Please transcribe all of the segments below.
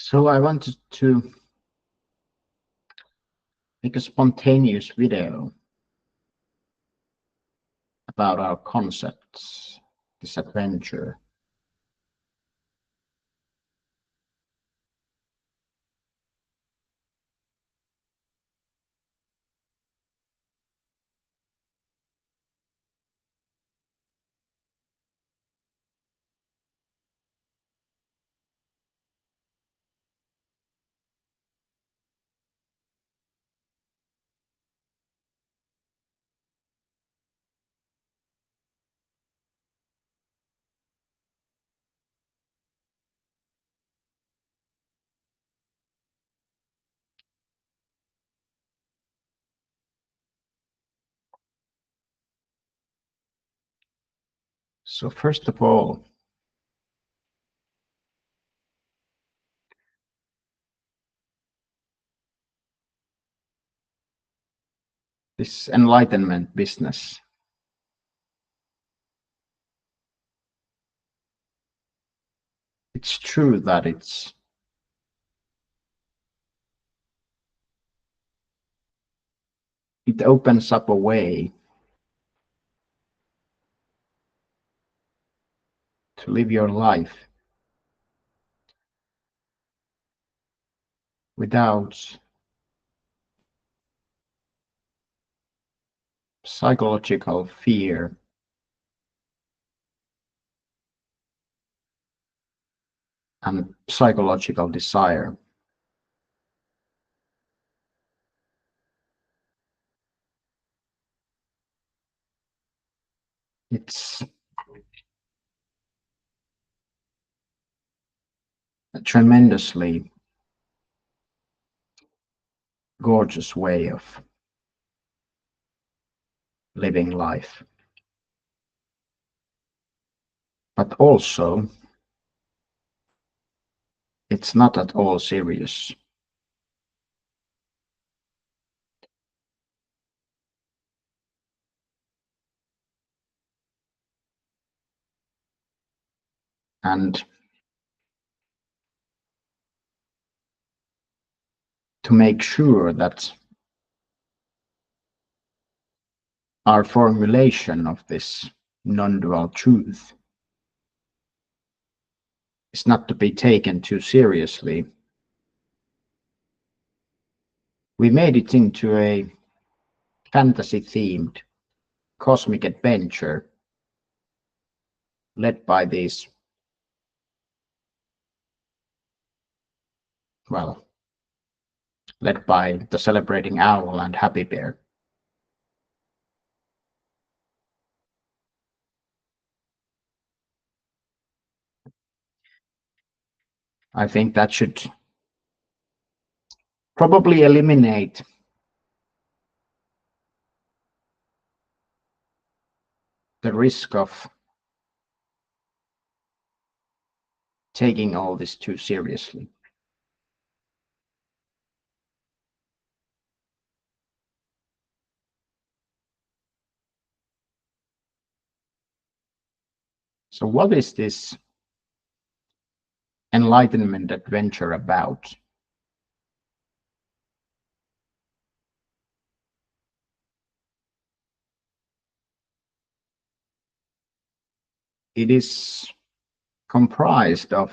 So I wanted to make a spontaneous video about our concepts, this adventure. So first of all, this enlightenment business. It's true that it opens up a way to live your life without psychological fear and psychological desire. It's a tremendously gorgeous way of living life. But also, it's not at all serious. And to make sure that our formulation of this non-dual truth is not to be taken too seriously, we made it into a fantasy-themed cosmic adventure led by these, well, led by the celebrating owl and happy bear. I think that should probably eliminate the risk of taking all this too seriously. So what is this enlightenment adventure about? It is comprised of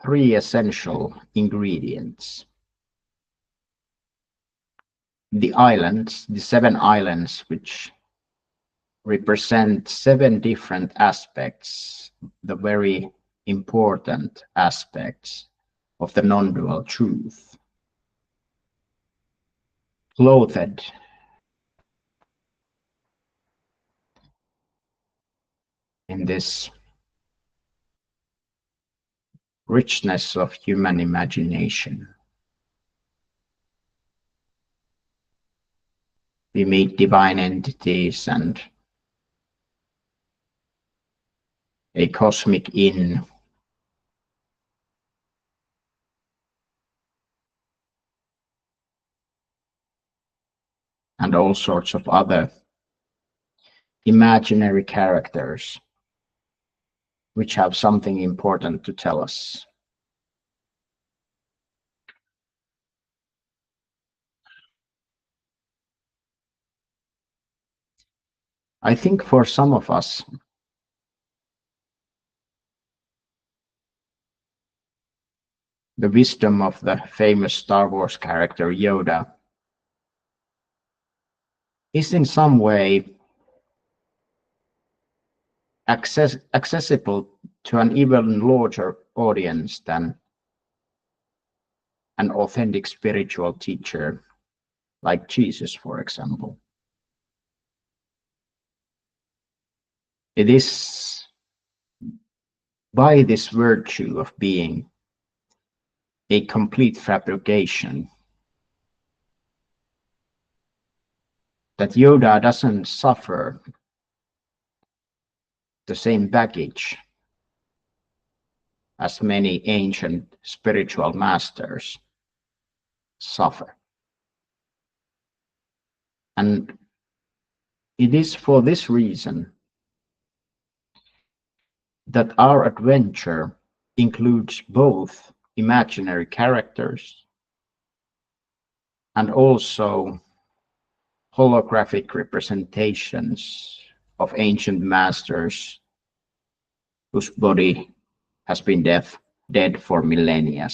three essential ingredients. The islands, the 7 islands, which represent 7 different aspects, the very important aspects of the non-dual truth, clothed in this richness of human imagination. We meet divine entities and a cosmic inn, and all sorts of other imaginary characters which have something important to tell us. I think for some of us, the wisdom of the famous Star Wars character Yoda is in some way accessible to an even larger audience than an authentic spiritual teacher like Jesus, for example. It is by this virtue of being a complete fabrication that Yoda doesn't suffer the same baggage as many ancient spiritual masters suffer. And it is for this reason that our adventure includes both imaginary characters and also holographic representations of ancient masters whose body has been dead for millennia.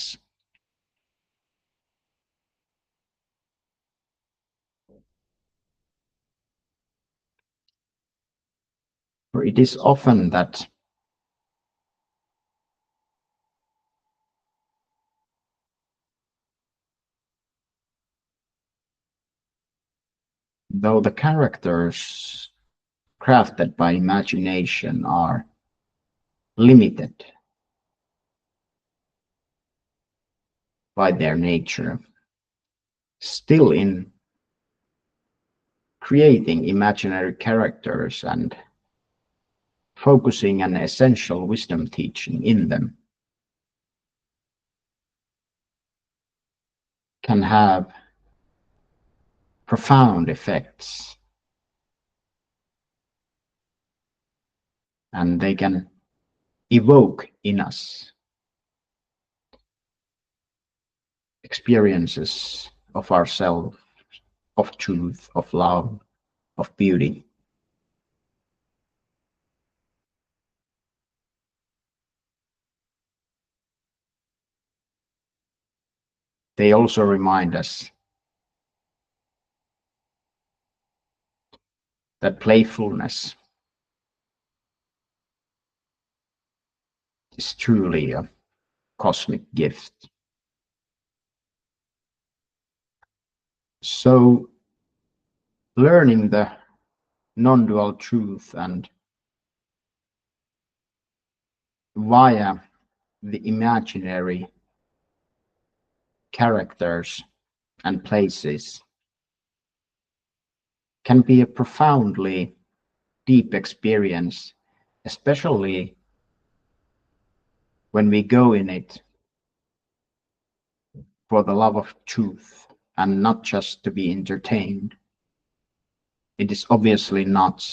For it is often that though the characters crafted by imagination are limited by their nature, still in creating imaginary characters and focusing an essential wisdom teaching in them can have profound effects, and they can evoke in us experiences of ourselves, of truth, of love, of beauty. They also remind us that playfulness is truly a cosmic gift. So, learning the non dual truth and via the imaginary characters and places can be a profoundly deep experience, especially when we go in it for the love of truth and not just to be entertained. It is obviously not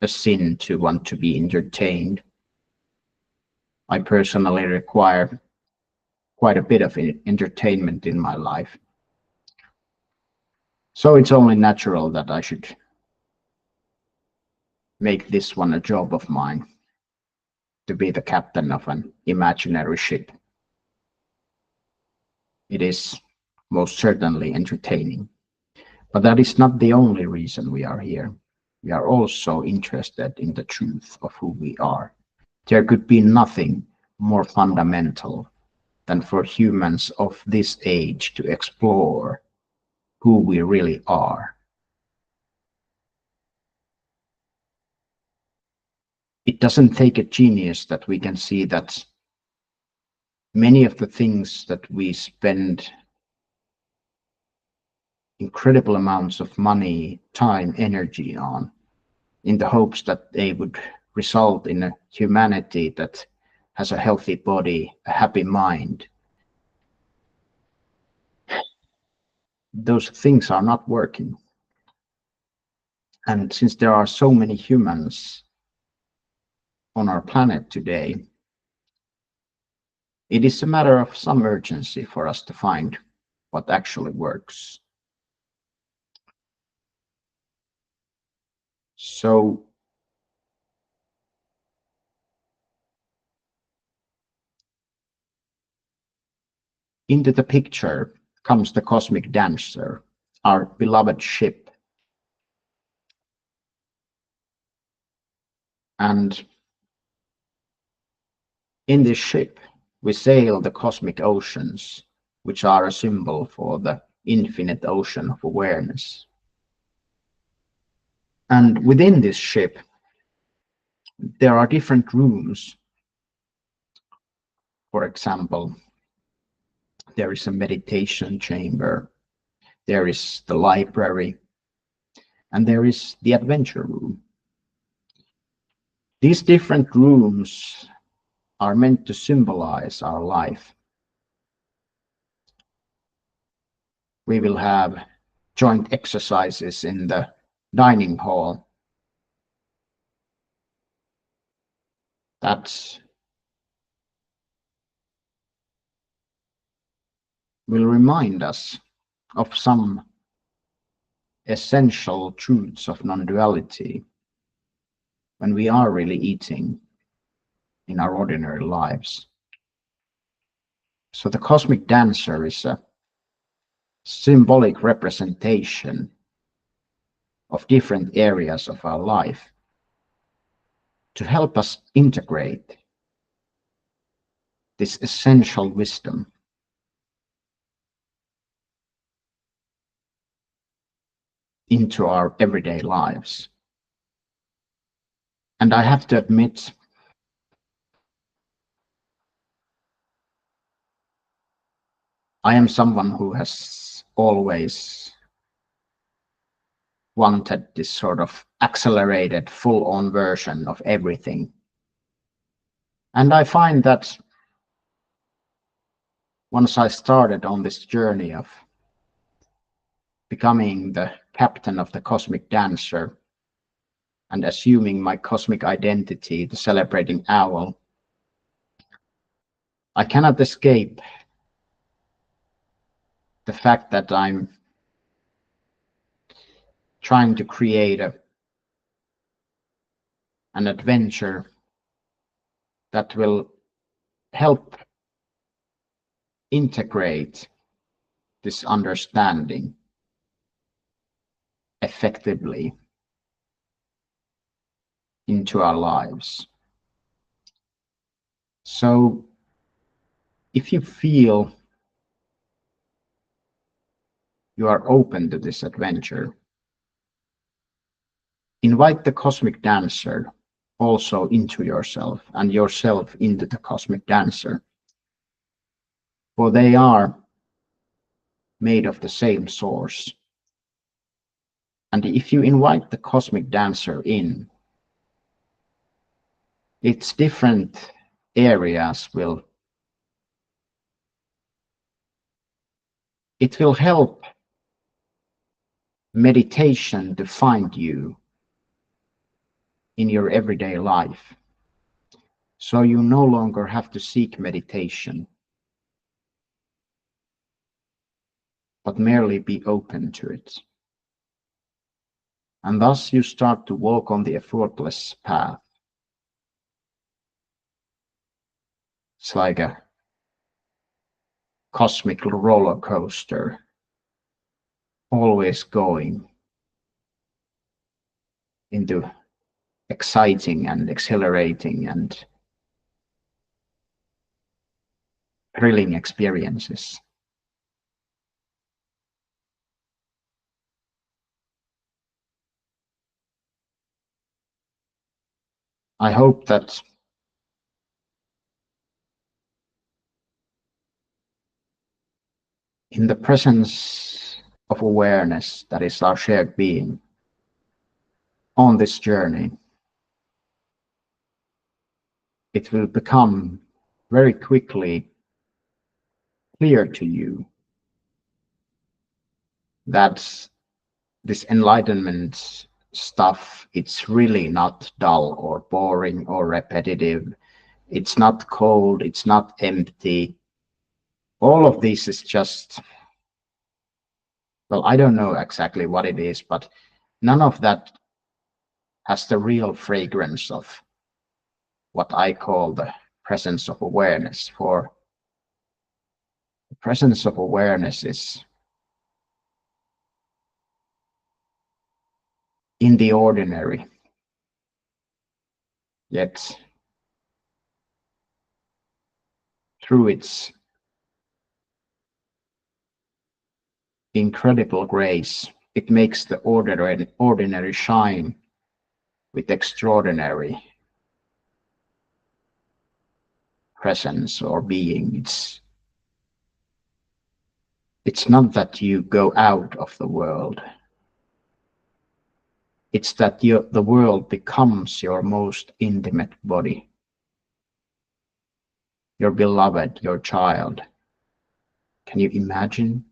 a sin to want to be entertained. I personally require quite a bit of entertainment in my life. So it's only natural that I should make this one a job of mine, to be the captain of an imaginary ship. It is most certainly entertaining. But that is not the only reason we are here. We are also interested in the truth of who we are. There could be nothing more fundamental than for humans of this age to explore who we really are. It doesn't take a genius that we can see that many of the things that we spend incredible amounts of money, time, energy on, in the hopes that they would result in a humanity that has a healthy body, a happy mind. Those things are not working. And since there are so many humans on our planet today, it is a matter of some urgency for us to find what actually works. So into the picture comes the cosmic dancer, our beloved ship. And in this ship, we sail the cosmic oceans, which are a symbol for the infinite ocean of awareness. And within this ship, there are different rooms. For example, there is a meditation chamber, there is the library, and there is the adventure room. These different rooms are meant to symbolize our life. We will have joint exercises in the dining hall that will remind us of some essential truths of non-duality when we are really eating in our ordinary lives. So the cosmic dancer is a symbolic representation of different areas of our life to help us integrate this essential wisdom into our everyday lives. And I have to admit, I am someone who has always wanted this sort of accelerated, full-on version of everything. And I find that once I started on this journey of becoming the captain of the cosmic dancer and assuming my cosmic identity, the celebrating owl, I cannot escape the fact that I'm trying to create an adventure that will help integrate this understanding effectively into our lives. So if you feel you are open to this adventure, invite the cosmic dancer also into yourself and yourself into the cosmic dancer, for they are made of the same source. And if you invite the cosmic dancer in, its different areas will help meditation to find you in your everyday life. So you no longer have to seek meditation, but merely be open to it. And thus you start to walk on the effortless path. It's like a cosmic roller coaster, always going into exciting and exhilarating and thrilling experiences. I hope that in the presence of awareness that is our shared being on this journey, it will become very quickly clear to you that this enlightenment stuff, it's really not dull or boring or repetitive. It's not cold, it's not empty. All of this is just, well, I don't know exactly what it is, but none of that has the real fragrance of what I call the presence of awareness. For the presence of awareness is in the ordinary, yet through its incredible grace, it makes the ordinary shine with extraordinary presence or being. It's not that you go out of the world. It's that the world becomes your most intimate body, your beloved, your child. Can you imagine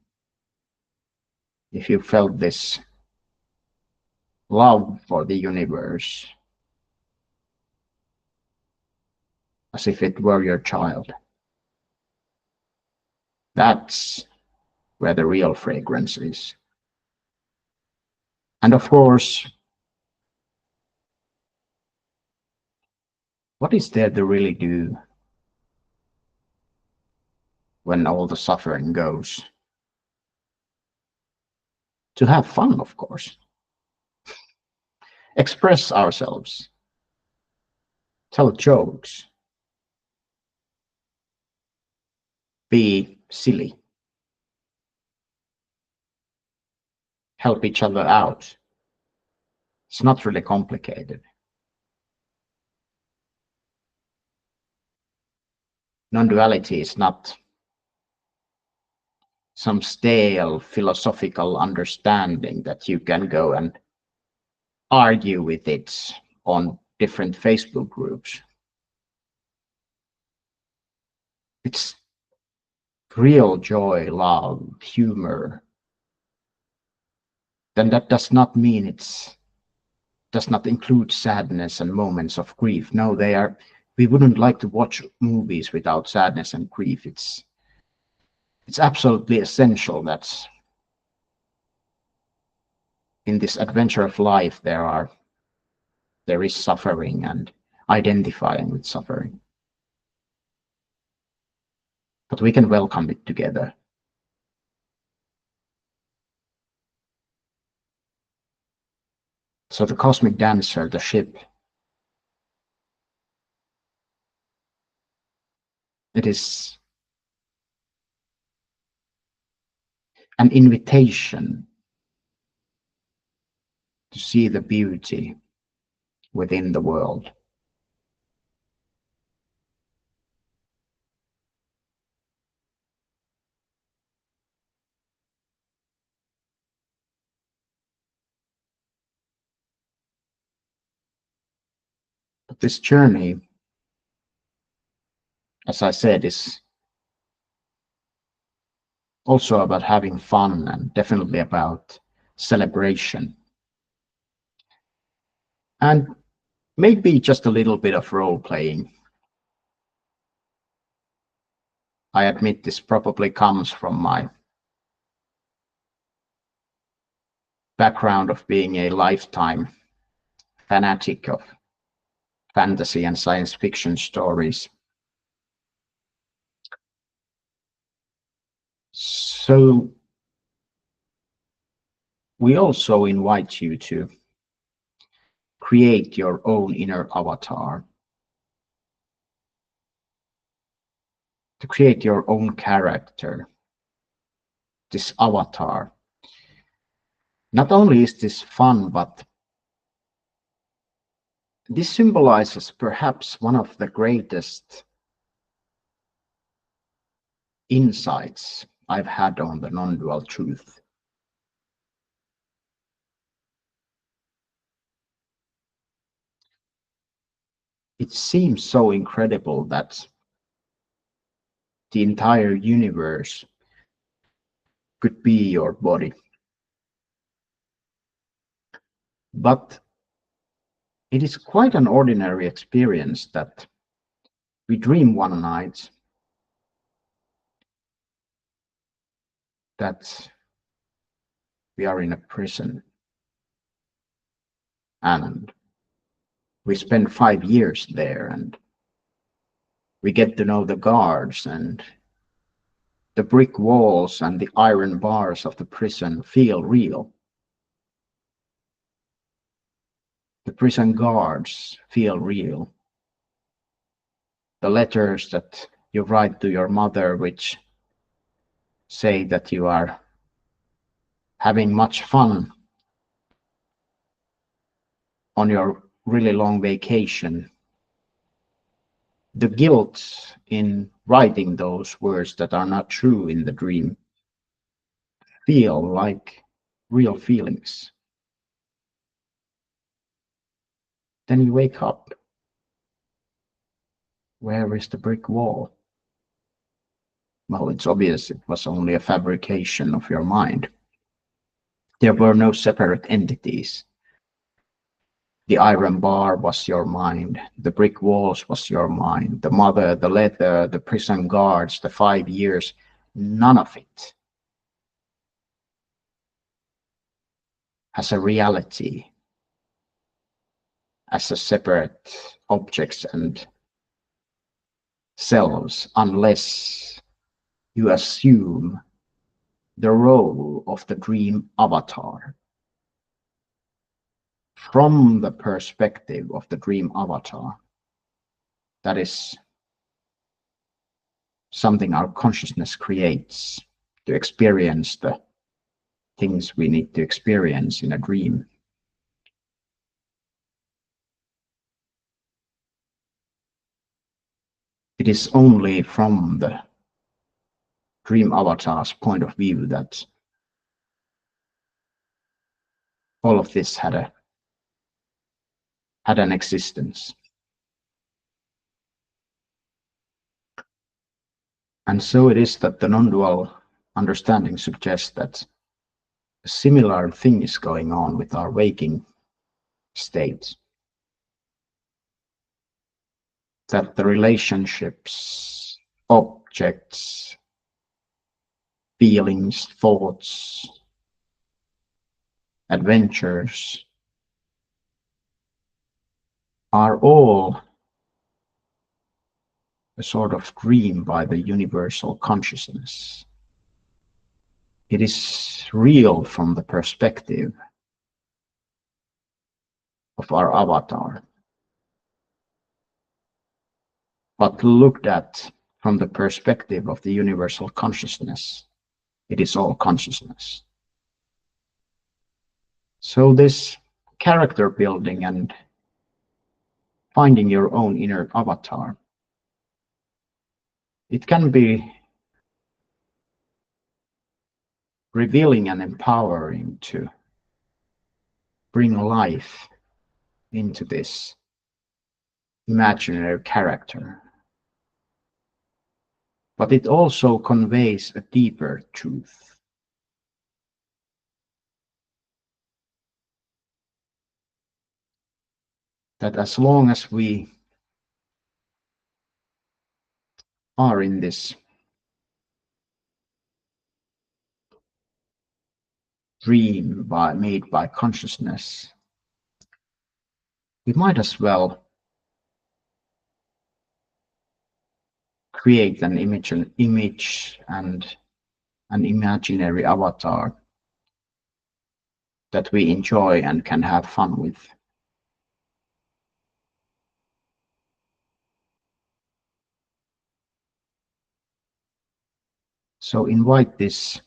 if you felt this love for the universe as if it were your child? That's where the real fragrance is. And of course, what is there to really do when all the suffering goes? To have fun, of course. Express ourselves. Tell jokes. Be silly. Help each other out. It's not really complicated. Non-duality is not some stale philosophical understanding that you can go and argue with it on different Facebook groups. It's real joy, love, humor. Then that does not mean it does not include sadness and moments of grief. No, we wouldn't like to watch movies without sadness and grief. It's absolutely essential that in this adventure of life there is suffering and identifying with suffering. But we can welcome it together. So the cosmic dancer, the ship, it is an invitation to see the beauty within the world. But this journey, as I said, is also about having fun and definitely about celebration. And maybe just a little bit of role playing. I admit this probably comes from my background of being a lifetime fanatic of fantasy and science fiction stories. So we also invite you to create your own inner avatar, to create your own character, this avatar. Not only is this fun, but this symbolizes perhaps one of the greatest insights I've had on the non-dual truth. It seems so incredible that the entire universe could be your body. But it is quite an ordinary experience that we dream one night that we are in a prison and We spend 5 years there, and we get to know the guards, and the brick walls and the iron bars of the prison feel real. The prison guards feel real. The letters that you write to your mother, which say that you are having much fun on your really long vacation. The guilt in writing those words that are not true in the dream feel like real feelings. Then you wake up. Where is the brick wall? Well, it's obvious it was only a fabrication of your mind. There were no separate entities. The iron bar was your mind. The brick walls was your mind. The mother, the letter, the prison guards, the 5 years, none of it has a reality as a separate objects and selves, unless you assume the role of the dream avatar. From the perspective of the dream avatar, that is something our consciousness creates to experience the things we need to experience in a dream. It is only from the dream avatar's point of view that all of this had an existence. And so it is that the non-dual understanding suggests that a similar thing is going on with our waking state. That the relationships, objects, feelings, thoughts, adventures are all a sort of dream by the universal consciousness. It is real from the perspective of our avatar, but looked at from the perspective of the universal consciousness, it is all consciousness. So this character building and finding your own inner avatar, it can be revealing and empowering to bring life into this imaginary character. But it also conveys a deeper truth. That as long as we are in this dream made by consciousness, we might as well create an image and an imaginary avatar that we enjoy and can have fun with. So invite this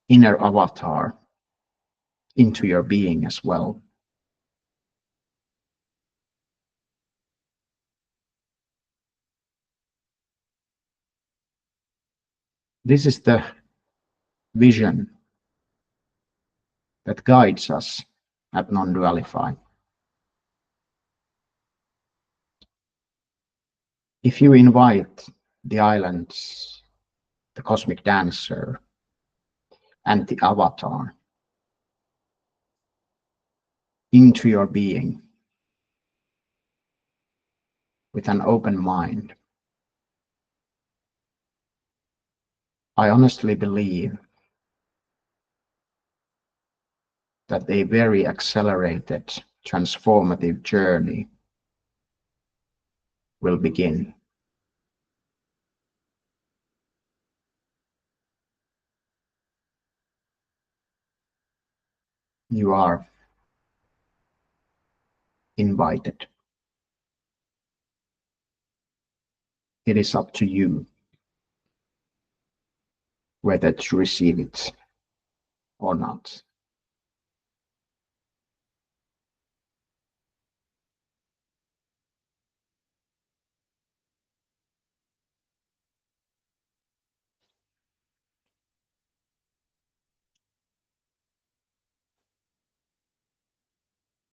inner avatar into your being as well. This is the vision that guides us at Non-Dualify. If you invite the islands, the cosmic dancer, and the avatar into your being with an open mind, I honestly believe that a very accelerated, transformative journey will begin. You are invited. It is up to you whether to receive it or not.